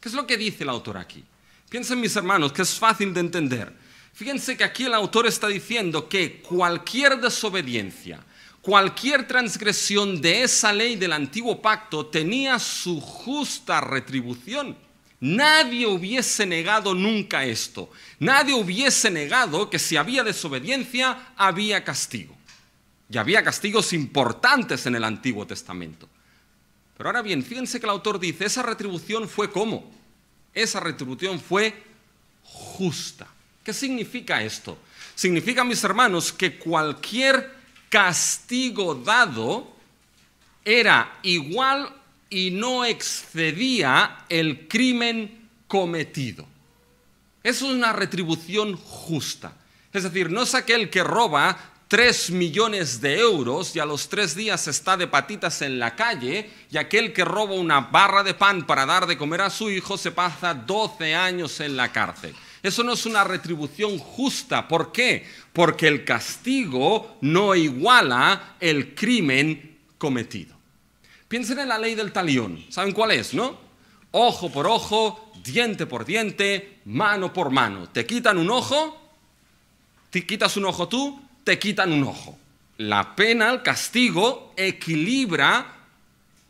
¿Qué es lo que dice el autor aquí? Piensen, mis hermanos, que es fácil de entender. Fíjense que aquí el autor está diciendo que cualquier desobediencia, cualquier transgresión de esa ley del antiguo pacto tenía su justa retribución. Nadie hubiese negado nunca esto. Nadie hubiese negado que si había desobediencia, había castigo. Y había castigos importantes en el Antiguo Testamento. Pero ahora bien, fíjense que el autor dice, esa retribución fue ¿cómo? Esa retribución fue justa. ¿Qué significa esto? Significa, mis hermanos, que cualquier castigo dado era igual y no excedía el crimen cometido. Eso es una retribución justa. Es decir, no es aquel que roba 3 millones de euros y a los 3 días está de patitas en la calle, y aquel que roba una barra de pan para dar de comer a su hijo se pasa 12 años en la cárcel. Eso no es una retribución justa. ¿Por qué? Porque el castigo no iguala el crimen cometido. Piensen en la ley del talión. ¿Saben cuál es, no? Ojo por ojo, diente por diente, mano por mano. Te quitan un ojo, te quitas un ojo tú, te quitan un ojo. La pena, el castigo, equilibra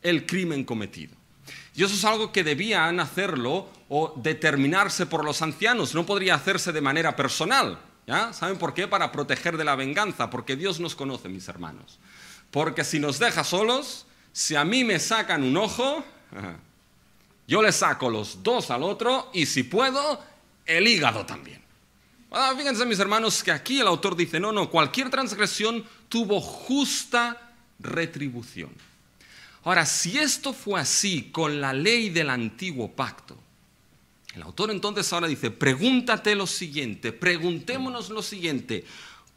el crimen cometido. Y eso es algo que debían hacerlo o determinarse por los ancianos. No podría hacerse de manera personal. ¿Ya? ¿Saben por qué? Para proteger de la venganza. Porque Dios nos conoce, mis hermanos. Porque si nos deja solos, si a mí me sacan un ojo, yo le saco los 2 al otro y si puedo, el hígado también. Fíjense, mis hermanos, que aquí el autor dice, no, cualquier transgresión tuvo justa retribución. Ahora, si esto fue así con la ley del antiguo pacto, el autor entonces ahora dice, pregúntate lo siguiente, preguntémonos lo siguiente,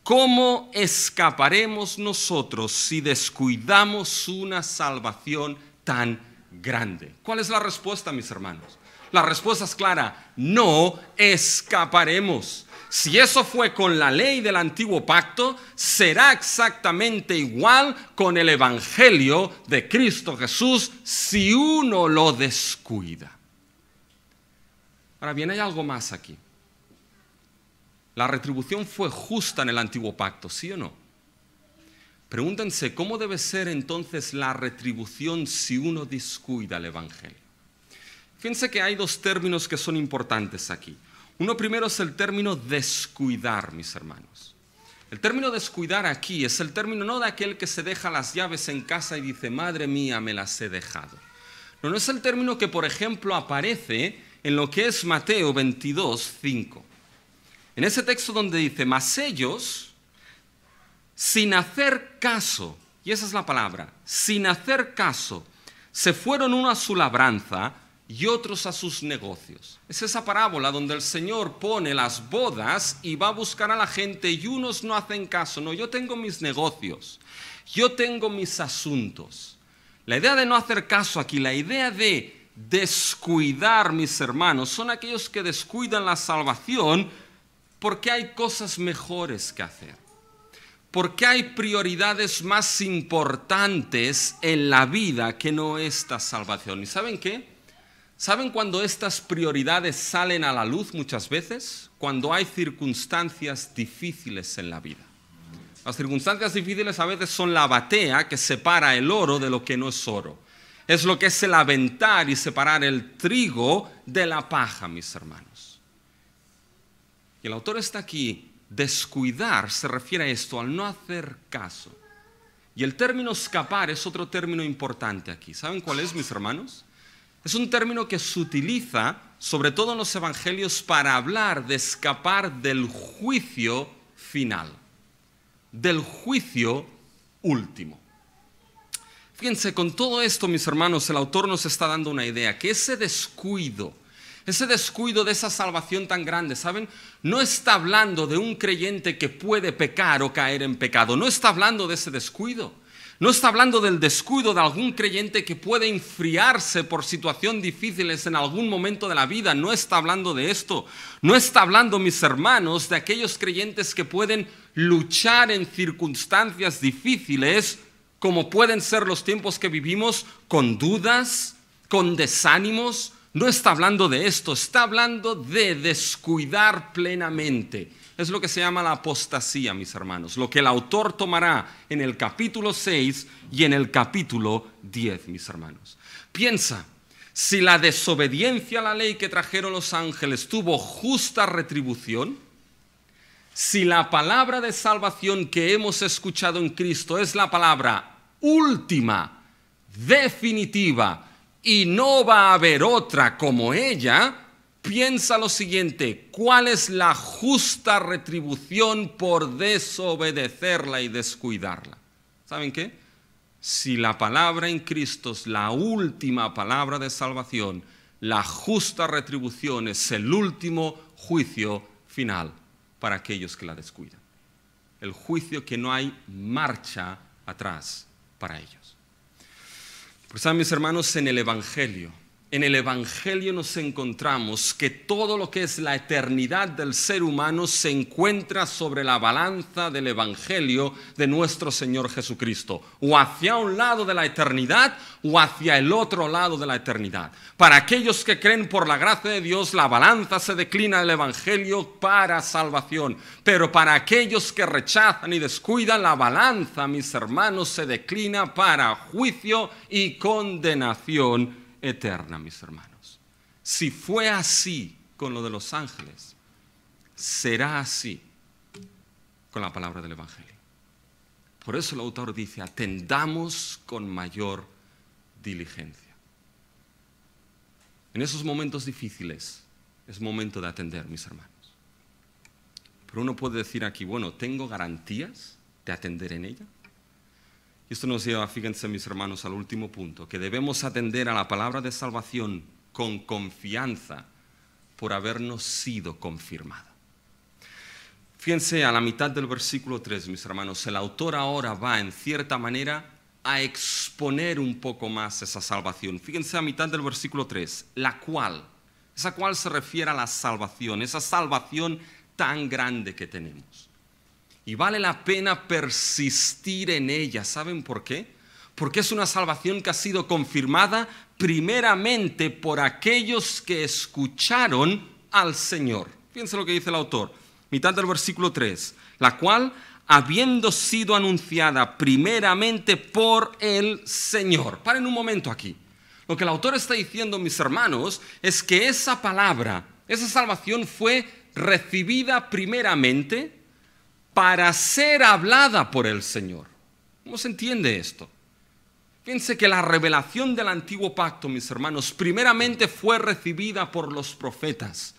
¿cómo escaparemos nosotros si descuidamos una salvación tan grande? ¿Cuál es la respuesta, mis hermanos? La respuesta es clara, no escaparemos. Si eso fue con la ley del antiguo pacto, será exactamente igual con el evangelio de Cristo Jesús si uno lo descuida. Ahora bien, hay algo más aquí. La retribución fue justa en el antiguo pacto, ¿sí o no? Pregúntense, ¿cómo debe ser entonces la retribución si uno descuida el evangelio? Fíjense que hay 2 términos que son importantes aquí. Uno primero es el término descuidar, mis hermanos. El término descuidar aquí es el término no de aquel que se deja las llaves en casa y dice, madre mía, me las he dejado. No es el término que, por ejemplo, aparece en lo que es Mateo 22:5. En ese texto donde dice, mas ellos, sin hacer caso, y esa es la palabra, sin hacer caso, se fueron uno a su labranza y otros a sus negocios. Es esa parábola donde el Señor pone las bodas y va a buscar a la gente y unos no hacen caso. No, yo tengo mis negocios, yo tengo mis asuntos. La idea de no hacer caso aquí, la idea de descuidar, mis hermanos, son aquellos que descuidan la salvación porque hay cosas mejores que hacer. Porque hay prioridades más importantes en la vida que no esta salvación. ¿Y saben qué? ¿Saben cuando estas prioridades salen a la luz muchas veces? Cuando hay circunstancias difíciles en la vida. Las circunstancias difíciles a veces son la batea que separa el oro de lo que no es oro. Es lo que es el aventar y separar el trigo de la paja, mis hermanos. Y el autor está aquí, descuidar se refiere a esto, al no hacer caso. Y el término escapar es otro término importante aquí. ¿Saben cuál es, mis hermanos? Es un término que se utiliza, sobre todo en los evangelios, para hablar de escapar del juicio final, del juicio último. Fíjense, con todo esto, mis hermanos, el autor nos está dando una idea, que ese descuido de esa salvación tan grande, ¿saben? No está hablando de un creyente que puede pecar o caer en pecado, no está hablando de ese descuido. No está hablando del descuido de algún creyente que puede enfriarse por situaciones difíciles en algún momento de la vida. No está hablando de esto. No está hablando, mis hermanos, de aquellos creyentes que pueden luchar en circunstancias difíciles, como pueden ser los tiempos que vivimos, con dudas, con desánimos. No está hablando de esto. Está hablando de descuidar plenamente. Es lo que se llama la apostasía, mis hermanos. Lo que el autor tomará en el capítulo 6 y en el capítulo 10, mis hermanos. Piensa, si la desobediencia a la ley que trajeron los ángeles tuvo justa retribución, Si la palabra de salvación que hemos escuchado en Cristo es la palabra última, definitiva, y no va a haber otra como ella, piensa lo siguiente: ¿cuál es la justa retribución por desobedecerla y descuidarla? ¿Saben qué? Si la palabra en Cristo es la última palabra de salvación, la justa retribución es el último juicio final para aquellos que la descuidan. El juicio que no hay marcha atrás para ellos. Pues saben, mis hermanos, en el Evangelio nos encontramos que todo lo que es la eternidad del ser humano se encuentra sobre la balanza del Evangelio de nuestro Señor Jesucristo, o hacia un lado de la eternidad o hacia el otro lado de la eternidad. Para aquellos que creen por la gracia de Dios, la balanza se declina del Evangelio para salvación, pero para aquellos que rechazan y descuidan, la balanza, mis hermanos, se declina para juicio y condenación eterna, mis hermanos. Si fue así con lo de los ángeles, será así con la palabra del Evangelio. Por eso el autor dice: atendamos con mayor diligencia. En esos momentos difíciles es momento de atender, mis hermanos. Pero uno puede decir aquí: bueno, ¿tengo garantías de atender en ella? Y esto nos lleva, fíjense, mis hermanos, al último punto, que debemos atender a la palabra de salvación con confianza por habernos sido confirmada. Fíjense, a la mitad del versículo 3, mis hermanos, el autor ahora va, en cierta manera, a exponer un poco más esa salvación. Fíjense, a mitad del versículo 3, esa cual se refiere a la salvación, esa salvación tan grande que tenemos. Y vale la pena persistir en ella. ¿Saben por qué? Porque es una salvación que ha sido confirmada primeramente por aquellos que escucharon al Señor. Fíjense lo que dice el autor, mitad del versículo 3. La cual, habiendo sido anunciada primeramente por el Señor. Paren un momento aquí. Lo que el autor está diciendo, mis hermanos, es que esa palabra, esa salvación fue recibida primeramente para ser hablada por el Señor. ¿Cómo se entiende esto? Fíjense que la revelación del antiguo pacto, mis hermanos, primeramente fue recibida por los profetas,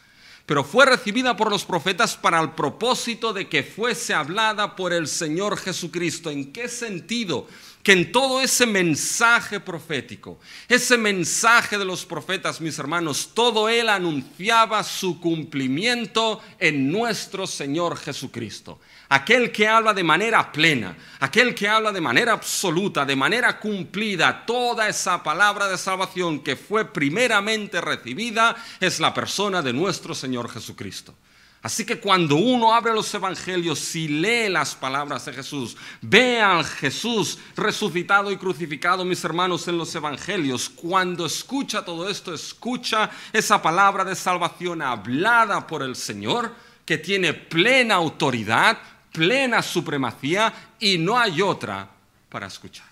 pero fue recibida por los profetas para el propósito de que fuese hablada por el Señor Jesucristo. ¿En qué sentido? Que en todo ese mensaje profético, ese mensaje de los profetas, mis hermanos, todo él anunciaba su cumplimiento en nuestro Señor Jesucristo. Aquel que habla de manera plena, aquel que habla de manera absoluta, de manera cumplida, toda esa palabra de salvación que fue primeramente recibida es la persona de nuestro Señor Jesucristo. Así que cuando uno abre los evangelios y lee las palabras de Jesús, ve al Jesús resucitado y crucificado, mis hermanos, en los evangelios, cuando escucha todo esto, escucha esa palabra de salvación hablada por el Señor, que tiene plena autoridad, plena supremacía, y no hay otra para escuchar.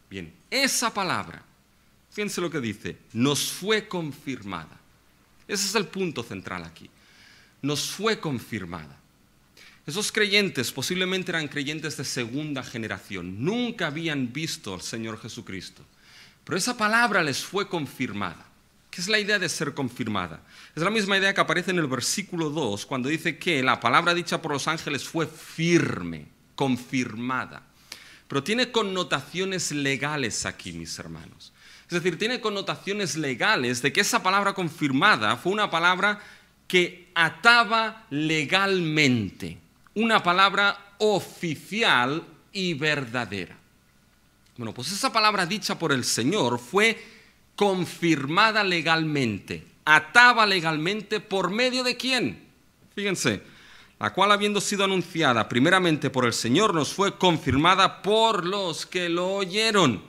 Bien, esa palabra, fíjense lo que dice, nos fue confirmada. Ese es el punto central aquí. Nos fue confirmada. Esos creyentes posiblemente eran creyentes de segunda generación, nunca habían visto al Señor Jesucristo, pero esa palabra les fue confirmada. ¿Qué es la idea de ser confirmada? Es la misma idea que aparece en el versículo 2, cuando dice que la palabra dicha por los ángeles fue firme, confirmada. Pero tiene connotaciones legales aquí, mis hermanos. Es decir, tiene connotaciones legales de que esa palabra confirmada fue una palabra que ataba legalmente, una palabra oficial y verdadera. Bueno, pues esa palabra dicha por el Señor fue confirmada legalmente, ataba legalmente, ¿por medio de quién? Fíjense, la cual, habiendo sido anunciada primeramente por el Señor, nos fue confirmada por los que lo oyeron.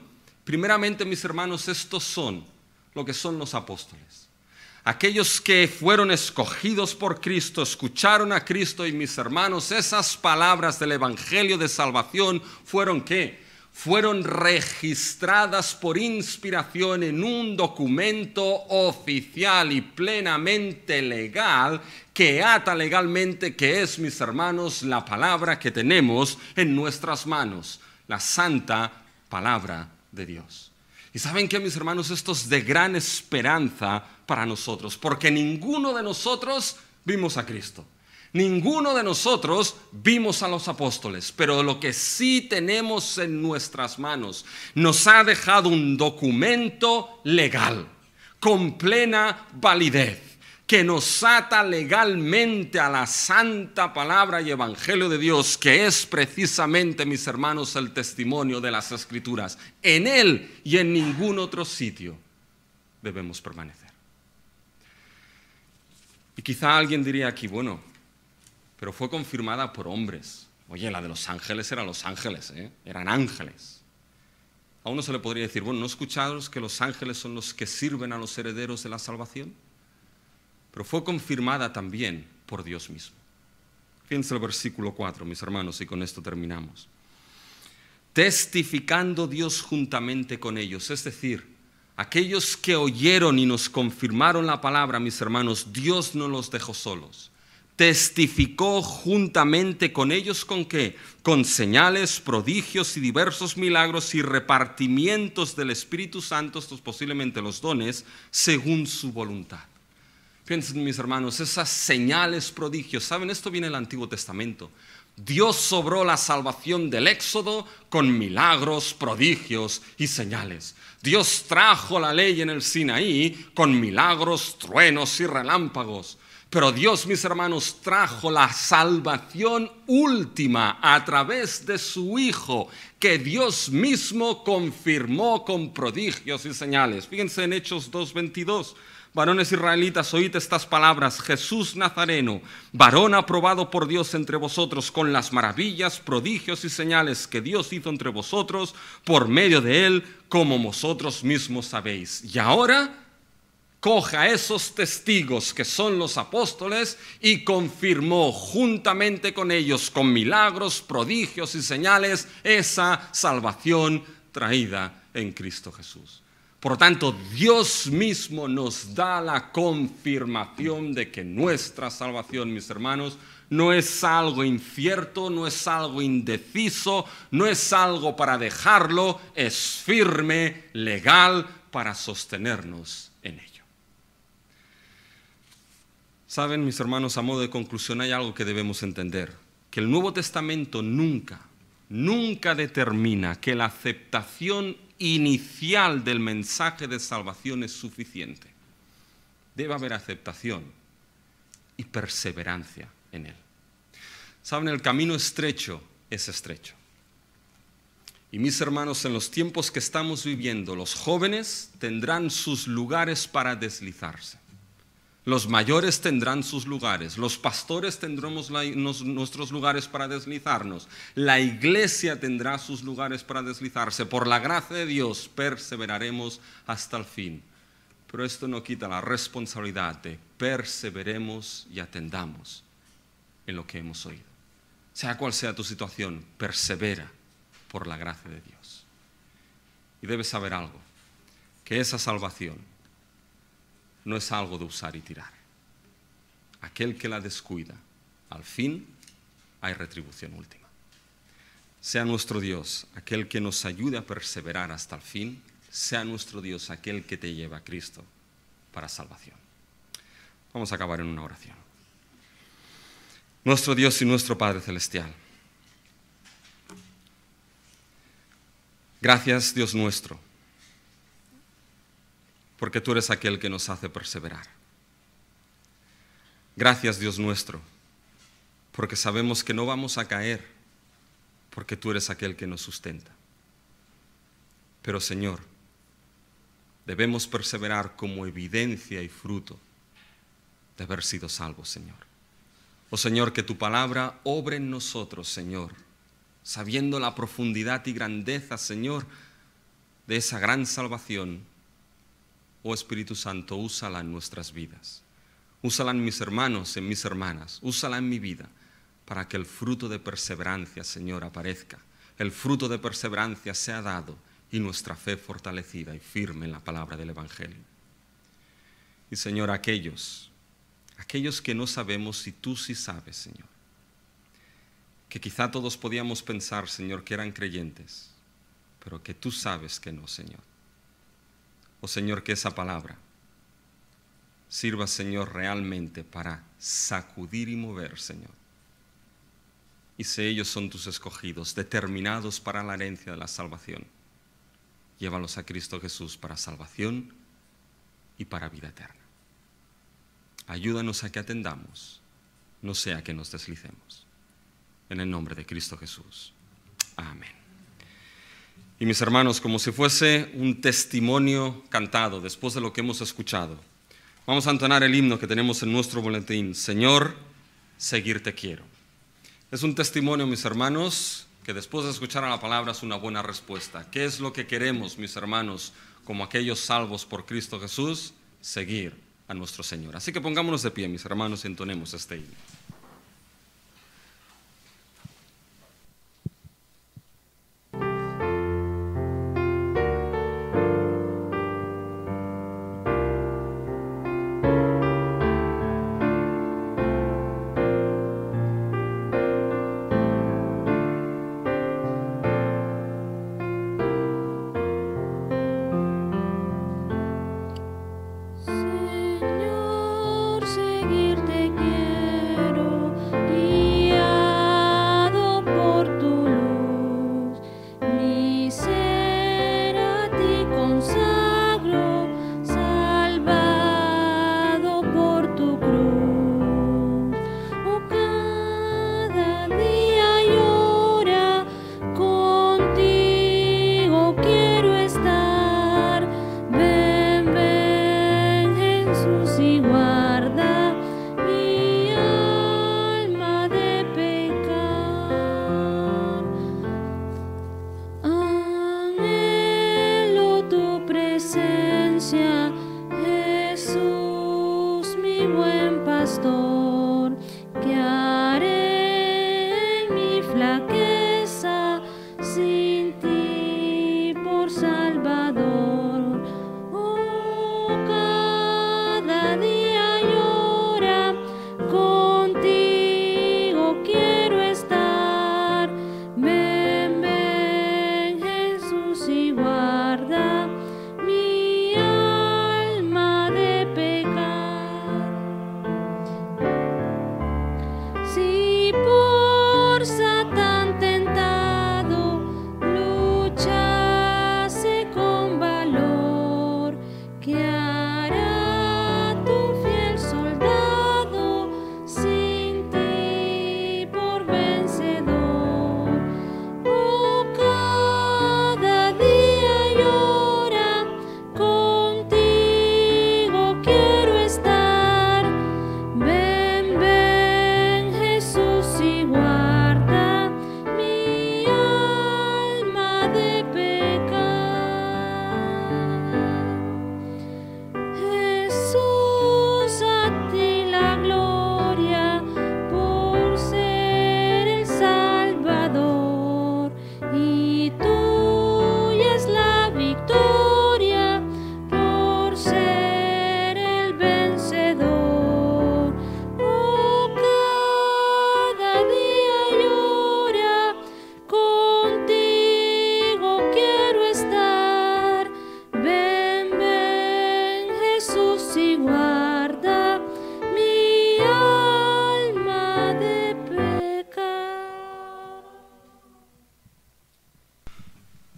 Primeramente, mis hermanos, estos son lo que son los apóstoles. Aquellos que fueron escogidos por Cristo, escucharon a Cristo, y mis hermanos, esas palabras del Evangelio de salvación fueron ¿qué? fueron registradas por inspiración en un documento oficial y plenamente legal que ata legalmente, que es, mis hermanos, la palabra que tenemos en nuestras manos, la santa palabra de Dios. Y ¿saben qué, mis hermanos? Esto es de gran esperanza para nosotros, porque ninguno de nosotros vimos a Cristo. Ninguno de nosotros vimos a los apóstoles, pero lo que sí tenemos en nuestras manos nos ha dejado un documento legal, con plena validez, que nos ata legalmente a la santa palabra y evangelio de Dios, que es precisamente, mis hermanos, el testimonio de las Escrituras. En él y en ningún otro sitio debemos permanecer. Y quizá alguien diría aquí, bueno, pero fue confirmada por hombres. Oye, la de los ángeles eran los ángeles, eran ángeles. A uno se le podría decir, bueno, ¿no escuchados que los ángeles son los que sirven a los herederos de la salvación? Pero fue confirmada también por Dios mismo. Fíjense el versículo 4, mis hermanos, y con esto terminamos. Testificando Dios juntamente con ellos, es decir, aquellos que oyeron y nos confirmaron la palabra, mis hermanos, Dios no los dejó solos. Testificó juntamente con ellos, ¿con qué? Con señales, prodigios y diversos milagros y repartimientos del Espíritu Santo, estos posiblemente los dones, según su voluntad. Piensen, mis hermanos, esas señales, prodigios, ¿saben? Esto viene del Antiguo Testamento. Dios sobró la salvación del Éxodo con milagros, prodigios y señales. Dios trajo la ley en el Sinaí con milagros, truenos y relámpagos. Pero Dios, mis hermanos, trajo la salvación última a través de su Hijo, que Dios mismo confirmó con prodigios y señales. Fíjense en Hechos 2:22. Varones israelitas, oíd estas palabras: Jesús Nazareno, varón aprobado por Dios entre vosotros, con las maravillas, prodigios y señales que Dios hizo entre vosotros por medio de él, como vosotros mismos sabéis. Y ahora coja a esos testigos que son los apóstoles y confirmó juntamente con ellos, con milagros, prodigios y señales, esa salvación traída en Cristo Jesús. Por lo tanto, Dios mismo nos da la confirmación de que nuestra salvación, mis hermanos, no es algo incierto, no es algo indeciso, no es algo para dejarlo, es firme, legal, para sostenernos en ello. Saben, mis hermanos, a modo de conclusión, hay algo que debemos entender, que el Nuevo Testamento nunca determina que la aceptación inicial del mensaje de salvación es suficiente. Debe haber aceptación y perseverancia en él. Saben, el camino estrecho es estrecho. Y mis hermanos, en los tiempos que estamos viviendo, los jóvenes tendrán sus lugares para deslizarse. Los mayores tendrán sus lugares, los pastores tendremos nuestros lugares para deslizarnos, la iglesia tendrá sus lugares para deslizarse. Por la gracia de Dios perseveraremos hasta el fin. Pero esto no quita la responsabilidad de perseveremos y atendamos en lo que hemos oído. Sea cual sea tu situación, persevera por la gracia de Dios. Y debes saber algo, que esa salvación no es algo de usar y tirar. Aquel que la descuida, al fin hay retribución última. Sea nuestro Dios aquel que nos ayude a perseverar hasta el fin, sea nuestro Dios aquel que te lleva a Cristo para salvación. Vamos a acabar en una oración. Nuestro Dios y nuestro Padre Celestial, gracias, Dios nuestro, porque tú eres aquel que nos hace perseverar. Gracias, Dios nuestro, porque sabemos que no vamos a caer, porque tú eres aquel que nos sustenta. Pero, Señor, debemos perseverar como evidencia y fruto de haber sido salvos, Señor. Oh, Señor, que tu palabra obre en nosotros, Señor, sabiendo la profundidad y grandeza, Señor, de esa gran salvación. Oh Espíritu Santo, úsala en nuestras vidas. Úsala en mis hermanos, en mis hermanas. Úsala en mi vida para que el fruto de perseverancia, Señor, aparezca. el fruto de perseverancia sea dado y nuestra fe fortalecida y firme en la palabra del Evangelio. Y Señor, aquellos que no sabemos si tú sí sabes, Señor, que quizá todos podíamos pensar, Señor, que eran creyentes, pero que tú sabes que no, Señor. Oh Señor, que esa palabra sirva, Señor, realmente para sacudir y mover, Señor. Y si ellos son tus escogidos, determinados para la herencia de la salvación, llévalos a Cristo Jesús para salvación y para vida eterna. Ayúdanos a que atendamos, no sea que nos deslicemos. En el nombre de Cristo Jesús. Amén. Y mis hermanos, como si fuese un testimonio cantado después de lo que hemos escuchado, vamos a entonar el himno que tenemos en nuestro boletín. Señor, seguirte quiero. Es un testimonio, mis hermanos, que después de escuchar a la palabra es una buena respuesta. ¿Qué es lo que queremos, mis hermanos, como aquellos salvos por Cristo Jesús? Seguir a nuestro Señor. Así que pongámonos de pie, mis hermanos, y entonemos este himno. Señor, seguirte quiero,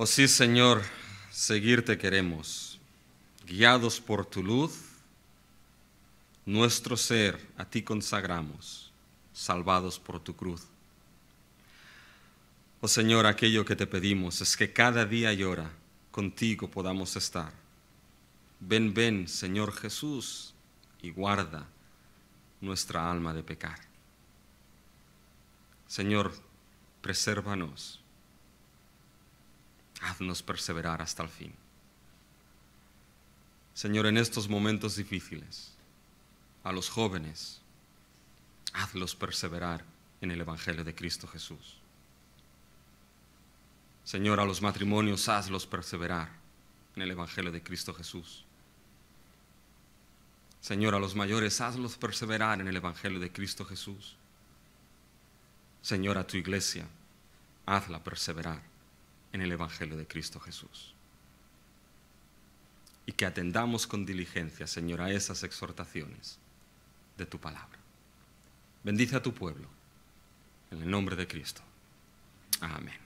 Oh sí, Señor, seguirte queremos, guiados por tu luz, nuestro ser a ti consagramos, salvados por tu cruz. Oh Señor, aquello que te pedimos es que cada día y hora contigo podamos estar. Ven, ven, Señor Jesús, y guarda nuestra alma de pecar. Señor, presérvanos, haznos perseverar hasta el fin. Señor, en estos momentos difíciles, a los jóvenes, hazlos perseverar en el Evangelio de Cristo Jesús. Señor, a los matrimonios hazlos perseverar en el Evangelio de Cristo Jesús. Señor, a los mayores hazlos perseverar en el Evangelio de Cristo Jesús. Señor, a tu iglesia hazla perseverar en el Evangelio de Cristo Jesús. Y que atendamos con diligencia, Señor, a esas exhortaciones de tu palabra. Bendice a tu pueblo, en el nombre de Cristo. Amén.